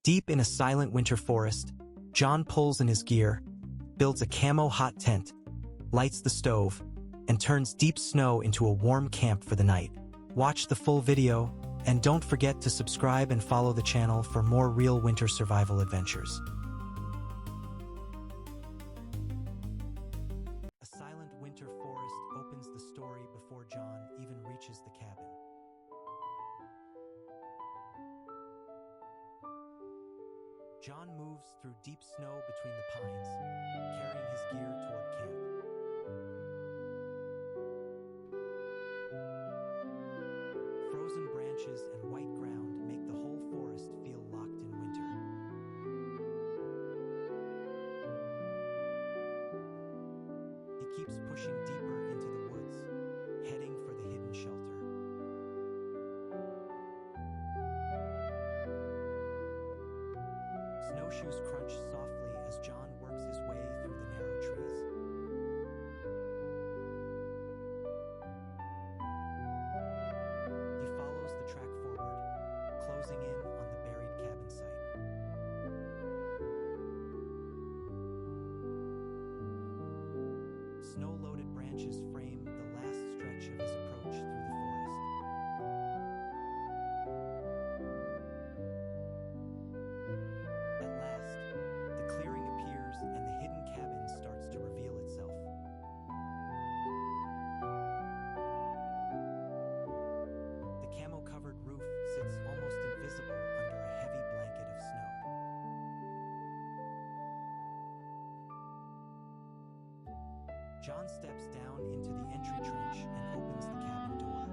Deep in a silent winter forest, John pulls in his gear, builds a camo hot tent, lights the stove, and turns deep snow into a warm camp for the night. Watch the full video, and don't forget to subscribe and follow the channel for more real winter survival adventures. A silent winter forest opens the story before John even reaches the cabin. John moves through deep snow between the pines, carrying his gear toward camp. Frozen branches and white ground make the whole forest feel locked in winter. He keeps pushing deeper into the woods, heading for the hidden shelter. Snowshoes crunch softly as John works his way through the narrow trees. He follows the track forward, closing in on the buried cabin site. Snow-loaded branches frame the last stretch of his approach through the forest. At last, the clearing appears and the hidden cabin starts to reveal itself. The camo-covered roof sits almost invisible under a heavy blanket of snow. John steps down into the entry trench and opens the cabin door.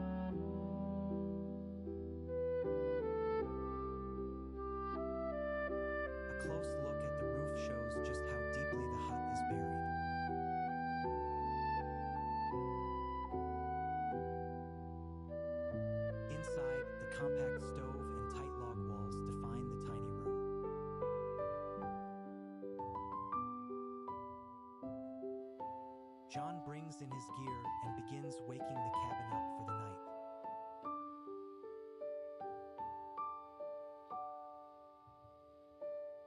A close look at the roof shows just how deeply the hut is buried. Inside, the compact stove and tight log walls define the tiny room. John brings in his gear and begins waking the cabin up for the night.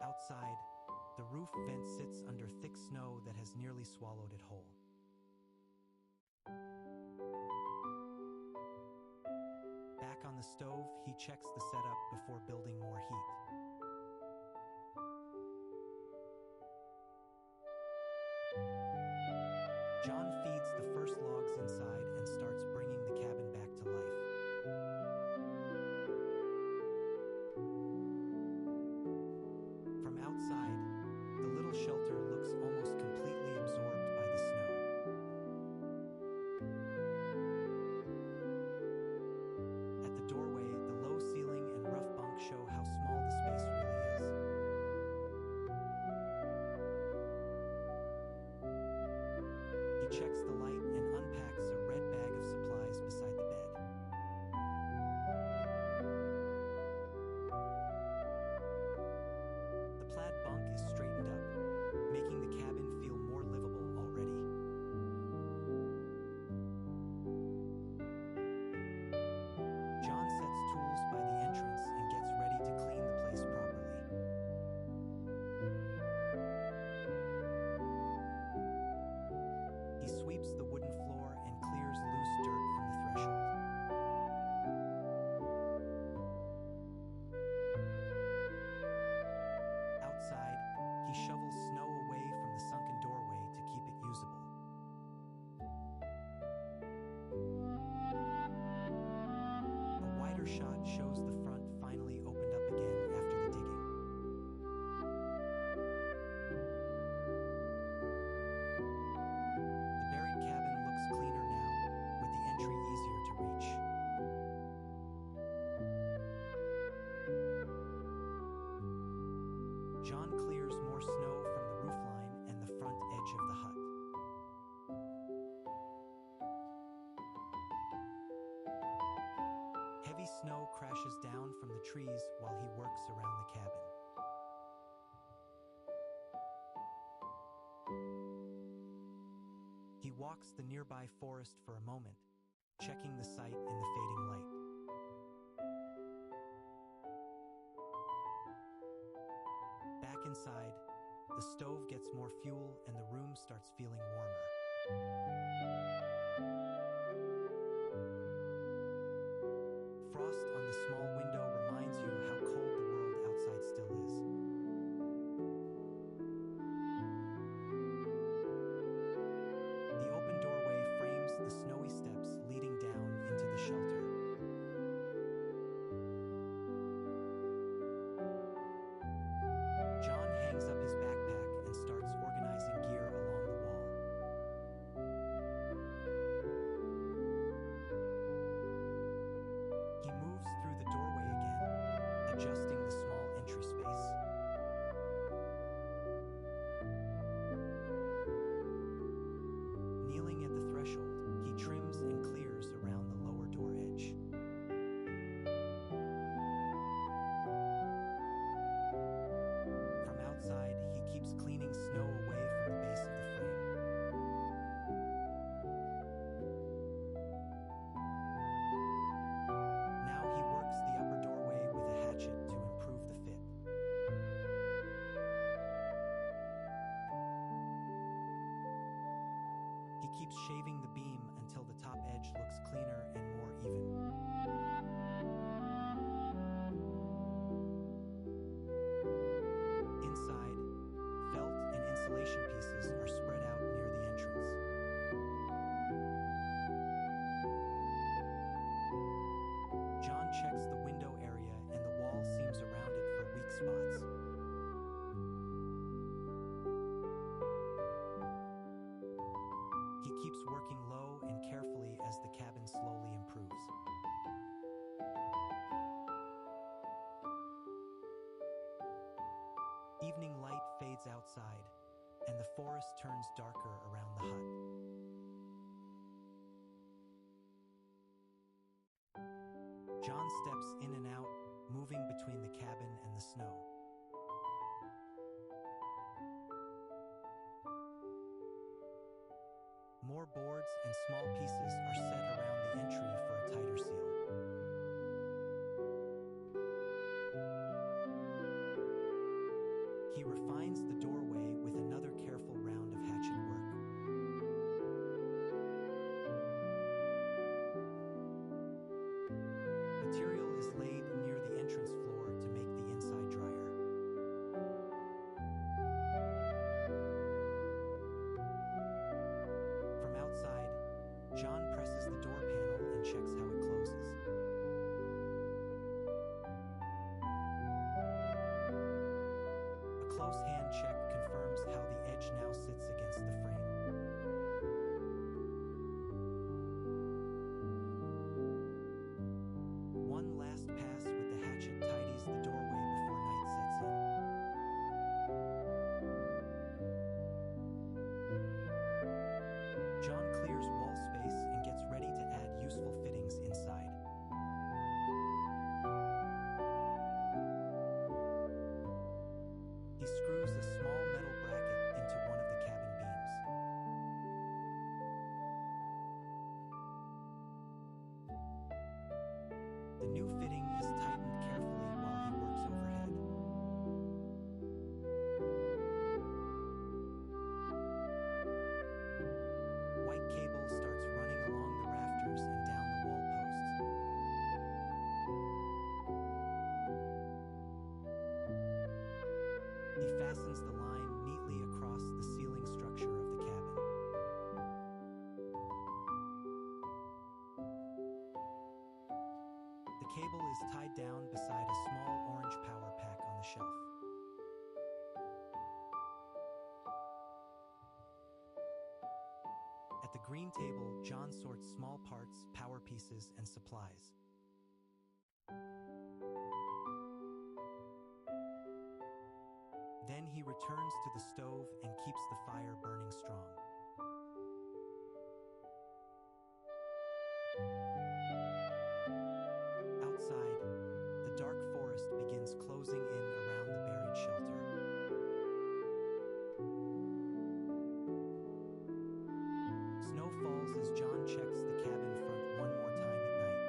Outside, the roof vent sits under thick snow that has nearly swallowed it whole. Back on the stove, he checks the setup before building more heat. John feeds the first logs inside and starts bringing the cabin back to life. From outside, the little shelter looks almost completely absorbed by the snow. At the doorway, the low ceiling and rough bunk show how small the space really is. He checks the light and unpacks a red bag of supplies beside the bed. The plaid bunk is straightened up, making the cabin feel more livable already. John sets tools by the entrance and gets ready to clean the place properly. He sweeps the wooden floor and clears loose dirt from the threshold. Outside, he shovels snow away from the sunken doorway to keep it usable. A wider shot shows the front finally opened up again after the digging. The buried cabin looks cleaner now, with the entry easier to reach. John clears more snow from the roofline and the front edge of the hut. Heavy snow crashes down from the trees while he works around the cabin. He walks the nearby forest for a moment, checking the site in the fading light. Back inside, the stove gets more fuel and the room starts feeling warmer. Frost on the small window reminds you how cold the world outside still is. The open doorway frames the snowy steps leading down into the shelter. John hangs up his backpack and starts organizing gear along the wall. He moves through the doorway again, adjusting the small entry space. Kneeling at the threshold, he trims and clears around the lower door edge. From outside, he keeps cleaning snow away from the base of the frame. Now he works the upper doorway with a hatchet to improve the fit. He keeps shaving the beam until the top edge looks cleaner and more even. Inside, felt and insulation pieces are spread out near the entrance. John checks the window area and the wall seems around it for weak spots. He keeps working low and carefully as the cabin slowly improves. Evening light fades outside, and the forest turns darker around the hut. John steps in and out, moving between the cabin and the snow. More boards and small pieces are set around the entry for a tighter seal. He refines the doorway with another careful round of hatchet work. Material is laid near the entrance floor to make the inside drier. From outside, John presses the door panel and checks how it closes. A close hand check confirms how the edge now sits against the frame. One last pass with the hatchet tidies the doorway before night sets in. John clears wall space and gets ready to add useful fittings inside. He screws a small metal bracket into one of the cabin beams. The new fitting is tightened carefully while he works overhead. White cable starts running along the rafters and down the wall posts. He fastens the line neatly across the ceiling structure of the cabin. The cable is tied down beside a small orange power pack on the shelf. At the green table, John sorts small parts, power pieces, and supplies. Then he returns to the stove and keeps the fire burning strong. Outside, the dark forest begins closing in around the buried shelter. Snow falls as John checks the cabin front one more time at night.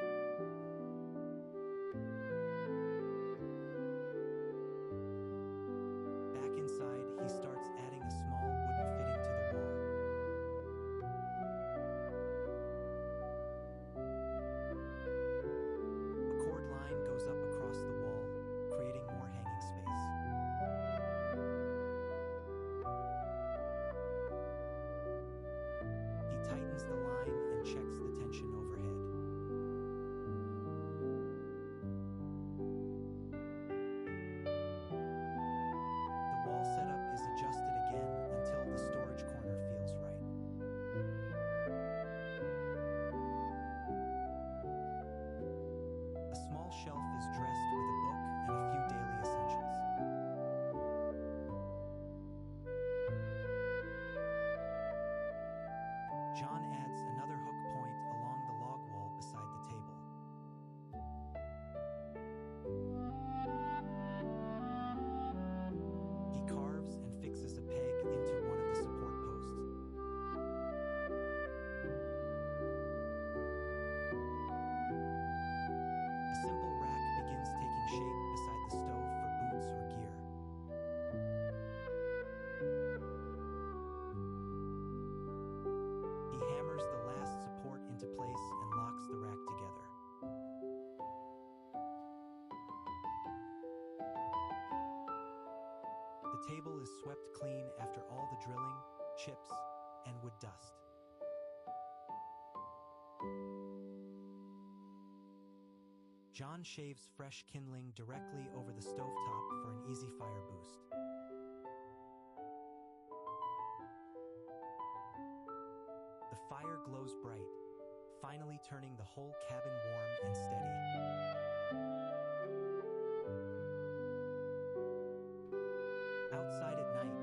The table is swept clean after all the drilling, chips, and wood dust. John shaves fresh kindling directly over the stovetop for an easy fire boost. The fire glows bright, finally turning the whole cabin warm and steady. Outside at night,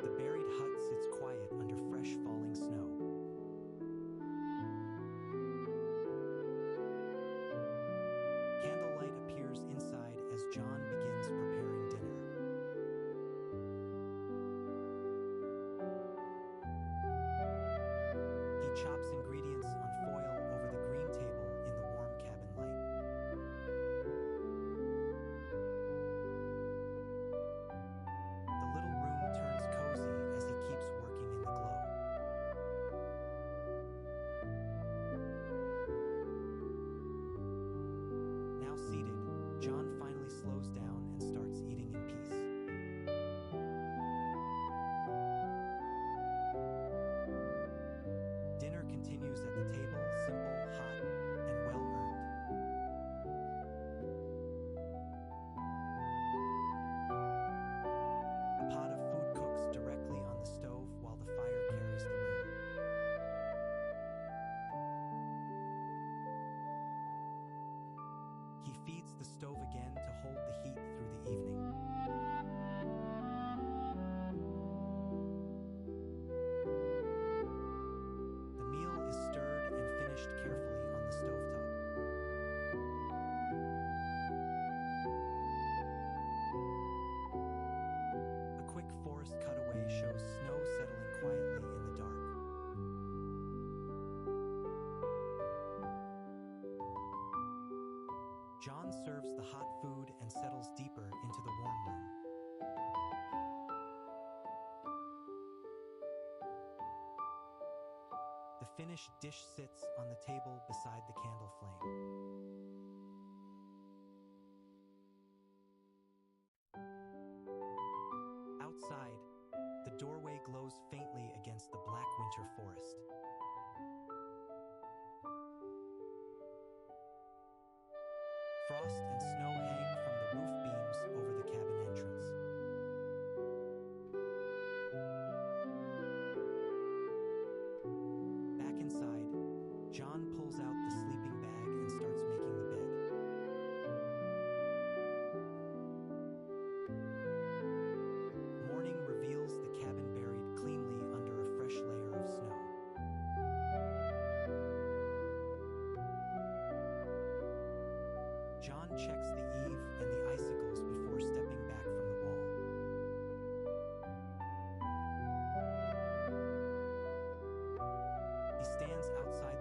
the buried hut sits quiet under fresh falling snow. Candlelight appears inside as John begins preparing dinner. He chops ingredients on foil over the green table in the warm cabin light. The little room turns cozy as he keeps working in the glow. Now seated, John finally slows down and starts eating in peace. Dinner continues at the table, simple, hot, and well-earned. A pot of food cooks directly on the stove while the fire carries the room. He feeds the stove again to hold the heat through the evening. The meal is stirred and finished carefully on the stovetop. A quick forest cutaway shows snow settling quietly in the dark. John serves the hot food and settles deeper into the warm room. The finished dish sits on the table beside the candle flame. Outside, the doorway glows faintly against the black winter forest. Frost and snow hang from the roof beams over the cabin entrance. Back inside, John pulls out the sleeping bag and starts making the bed. Morning reveals the cabin buried cleanly under a fresh layer of snow. John checks the eave and the icicles before stepping back from the wall. He stands outside